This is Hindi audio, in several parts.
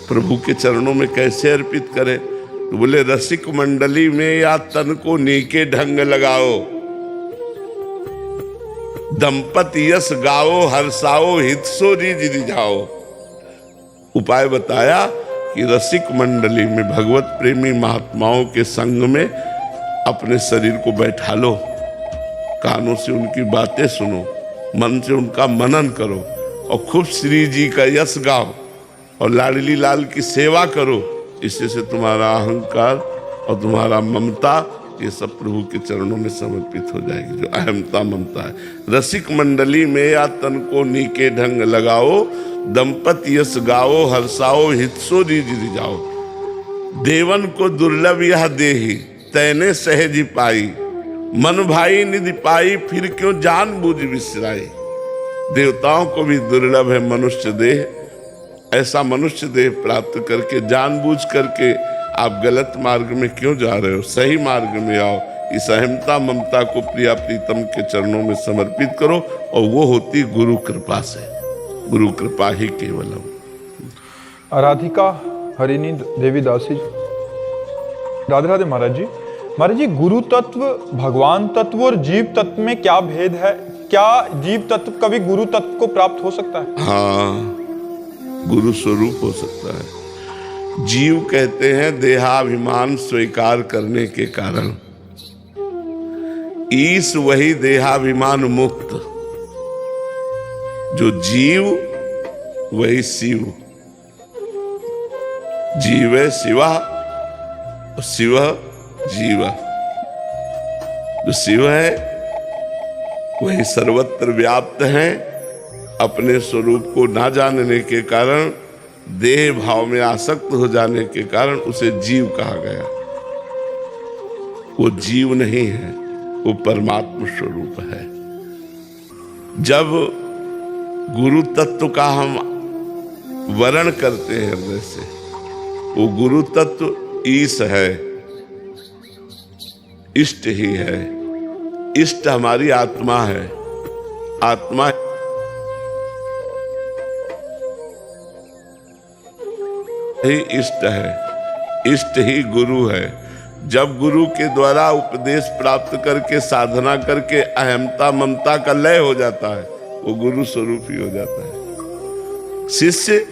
प्रभु के चरणों में कैसे अर्पित करें? तो बोले रसिक मंडली में या तन को नीके ढंग लगाओ, दंपति यश गाओ, हर्षाओ हित सो रिझ रिझाओ। उपाय बताया कि रसिक मंडली में भगवत प्रेमी महात्माओं के संग में अपने शरीर को बैठा लो, कानों से उनकी बातें सुनो, मन से उनका मनन करो और खूब श्री जी का यश गाओ और लाडली लाल की सेवा करो। इससे से तुम्हारा अहंकार और तुम्हारा ममता ये सब प्रभु के चरणों में समर्पित हो जाएगी। जो अहमता ममता है, रसिक मंडली में या तन को नीके ढंग लगाओ, दंपति यश गाओ, हर्षाओ हित सो रिझ रिझाओ। देवन को दुर्लभ यह देही, तैने सहज पाई, मन भाई निधि पाई, फिर क्यों जान बूझ विसराई। देवताओं को भी दुर्लभ है मनुष्य देह, ऐसा मनुष्य देह प्राप्त करके जानबूझ करके आप गलत मार्ग में क्यों जा रहे हो? सही मार्ग में आओ। इस अहमता ममता को प्रिया प्रीतम के चरणों में समर्पित करो और वो होती गुरु कृपा से। गुरु कृपा ही केवलम। राधिका हरिणी देवी दासी। राधे राधे महाराज जी। महाराज जी, गुरु तत्व, भगवान तत्व और जीव तत्व में क्या भेद है? क्या जीव तत्व कभी गुरु तत्व को प्राप्त हो सकता है? हाँ, गुरु स्वरूप हो सकता है। जीव कहते हैं देहाभिमान स्वीकार करने के कारण, ईश वही देहाभिमान मुक्त। जो जीव वही शिव, जीव शिवा और शिव जीव। जो शिव है वही सर्वत्र व्याप्त है। अपने स्वरूप को ना जानने के कारण, देह भाव में आसक्त हो जाने के कारण उसे जीव कहा गया। वो जीव नहीं है, वो परमात्मा स्वरूप है। जब गुरु तत्व का हम वर्ण करते हैं हृदय से, वो गुरु तत्व ईश है, इष्ट ही है। इष्ट हमारी आत्मा है। आत्मा ही इष्ट है, इष्ट ही गुरु है। जब गुरु के द्वारा उपदेश प्राप्त करके साधना करके अहमता ममता का लय हो जाता है, वो गुरु स्वरूप ही हो जाता है। शिष्य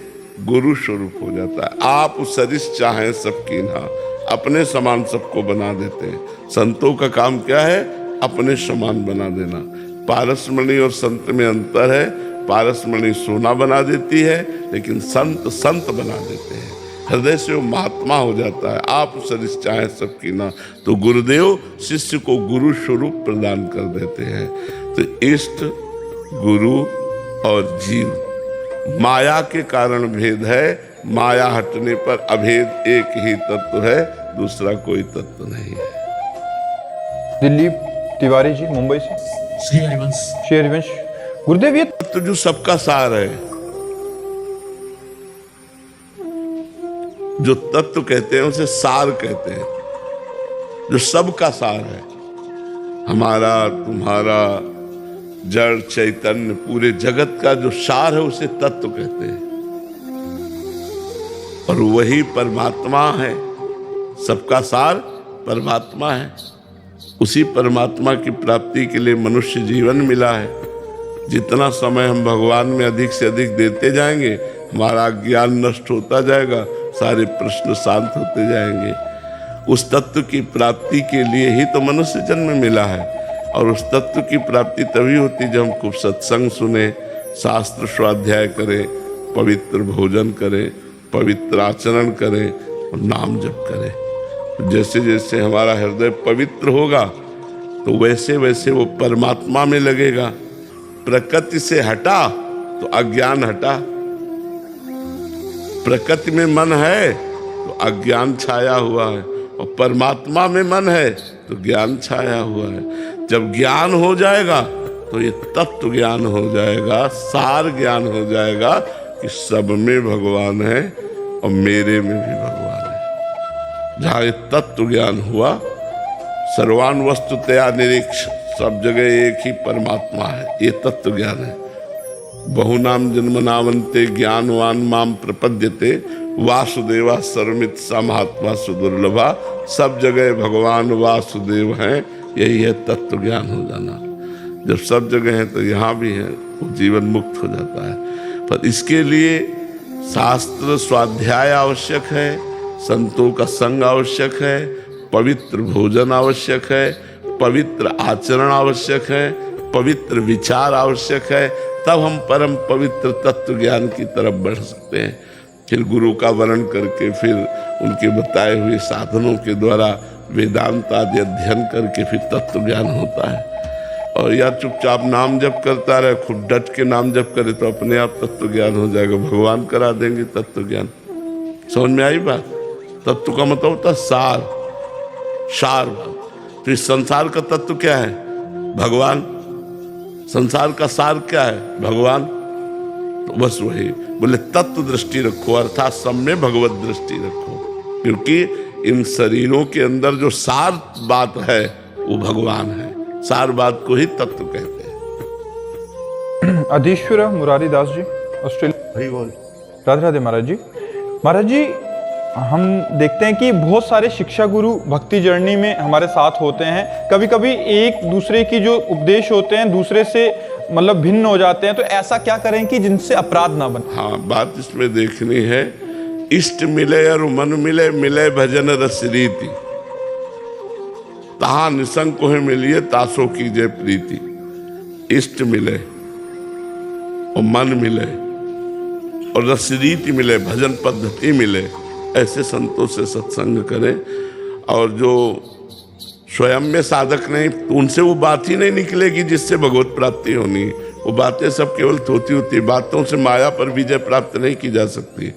गुरु स्वरूप हो जाता है। आप सरिस चाहें सबकी ना, अपने समान सबको बना देते हैं। संतों का काम क्या है? अपने समान बना देना। पारसमणि और संत में अंतर है। पारसमणि सोना बना देती है, लेकिन संत संत बना देते हैं। हृदय से वो महात्मा हो जाता है। आप सरिस चाहे सबकी ना, तो गुरुदेव शिष्य को गुरु स्वरूप प्रदान कर देते हैं। तो इष्ट, गुरु और जीव, माया के कारण भेद है। माया हटने पर अभेद एक ही तत्व है, दूसरा कोई तत्व नहीं है। दिलीप तिवारी जी मुंबई से। श्री हरिवंश। श्री हरिवंश। गुरुदेव, ये तो जो सबका सार है, जो तत्व कहते हैं उसे सार कहते हैं। जो सबका सार है, हमारा तुम्हारा जड़ चैतन्य पूरे जगत का जो सार है उसे तत्व कहते हैं। और वही परमात्मा है। सबका सार परमात्मा है। उसी परमात्मा की प्राप्ति के लिए मनुष्य जीवन मिला है। जितना समय हम भगवान में अधिक से अधिक देते जाएंगे, हमारा ज्ञान नष्ट होता जाएगा, सारे प्रश्न शांत होते जाएंगे। उस तत्व की प्राप्ति के लिए ही तो मनुष्य जन्म मिला है। और उस तत्व की प्राप्ति तभी होती जब हम खूब सत्संग सुने, शास्त्र स्वाध्याय करें, पवित्र भोजन करें, पवित्र आचरण करें और नाम जप करें। जैसे जैसे हमारा हृदय पवित्र होगा तो वैसे वैसे वो परमात्मा में लगेगा। प्रकृति से हटा तो अज्ञान हटा। प्रकृति में मन है तो अज्ञान छाया हुआ है, और परमात्मा में मन है तो ज्ञान छाया हुआ है। जब ज्ञान हो जाएगा तो ये तत्व ज्ञान हो जाएगा, सार ज्ञान हो जाएगा कि सब में भगवान है और मेरे में भी भगवान है। जहाँ ये तत्व ज्ञान हुआ, सर्वान वस्तुतया निरीक्ष, सब जगह एक ही परमात्मा है, ये तत्व ज्ञान है। बहुनाम जन्मनावन्ते ज्ञानवान माम प्रपद्यते वासुदेवा सर्वमित सा महात्मा सुदुर्लभा। सब जगह भगवान वासुदेव हैं, यही है तत्व ज्ञान हो जाना। जब सब जगह है तो यहाँ भी है, वो जीवन मुक्त हो जाता है। पर इसके लिए शास्त्र स्वाध्याय आवश्यक है, संतों का संग आवश्यक है, पवित्र भोजन आवश्यक है, पवित्र आचरण आवश्यक है, पवित्र विचार आवश्यक है। तब हम परम पवित्र तत्व ज्ञान की तरफ बढ़ सकते हैं। फिर गुरु का वर्ण करके, फिर उनके बताए हुए साधनों के द्वारा वेदांत आदि अध्ययन करके फिर तत्व ज्ञान होता है। और या चुपचाप नाम जप करता रहे, खूब डट के नाम जप करे तो अपने आप तत्व ज्ञान हो जाएगा, भगवान करा देंगे तत्व ज्ञान। समझ में आई बात? तत्व का मतलब होता है सार, सार बात। तो इस संसार का तत्व क्या है? भगवान। संसार का सार क्या है? भगवान। तो बस वही बोले तत्व दृष्टि रखो, अर्थात सब में भगवत दृष्टि रखो, क्योंकि इन शरीरों के अंदर जो सार बात है वो भगवान है। सार बात को ही तत्व कहते हैं। अधीश्वर मुरारी दास जी, ऑस्ट्रेलिया। हरि बोल। राधे राधे महाराज जी। महाराज जी, हम देखते हैं कि बहुत सारे शिक्षा गुरु भक्ति जर्नी में हमारे साथ होते हैं। कभी कभी एक दूसरे की जो उपदेश होते हैं दूसरे से मतलब भिन्न हो जाते हैं, तो ऐसा क्या करें कि जिनसे अपराध ना बने? हाँ, बात इसमें देखनी है। इष्ट मिले और मन मिले, मिले भजन रस रीति, तहा निसंग को है मिलिए तासो कीजिए प्रीति। इष्ट मिले और मन मिले और रस रीति मिले, भजन पद्धति मिले, ऐसे संतों से सत्संग करें। और जो स्वयं में साधक नहीं, तो उनसे वो बात ही नहीं निकलेगी जिससे भगवत प्राप्ति होनी। वो बातें सब केवल थोती होती, बातों से माया पर विजय प्राप्त नहीं की जा सकती।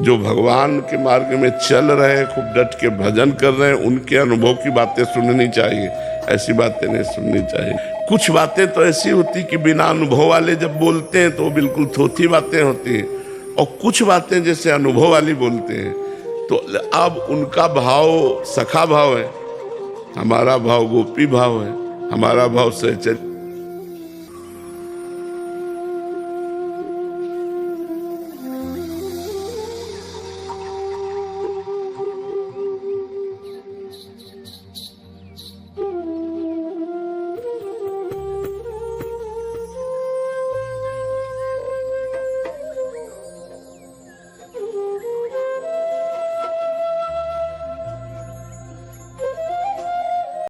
जो भगवान के मार्ग में चल रहे हैं, खूब डट के भजन कर रहे हैं, उनके अनुभव की बातें सुननी चाहिए, ऐसी बातें नहीं सुननी चाहिए। कुछ बातें तो ऐसी होती कि बिना अनुभव वाले जब बोलते हैं तो बिल्कुल थोथी बातें होती हैं, और कुछ बातें जैसे अनुभव वाली बोलते हैं तो अब उनका भाव सखा भाव है, हमारा भाव गोपी भाव है, हमारा भाव सहचर्य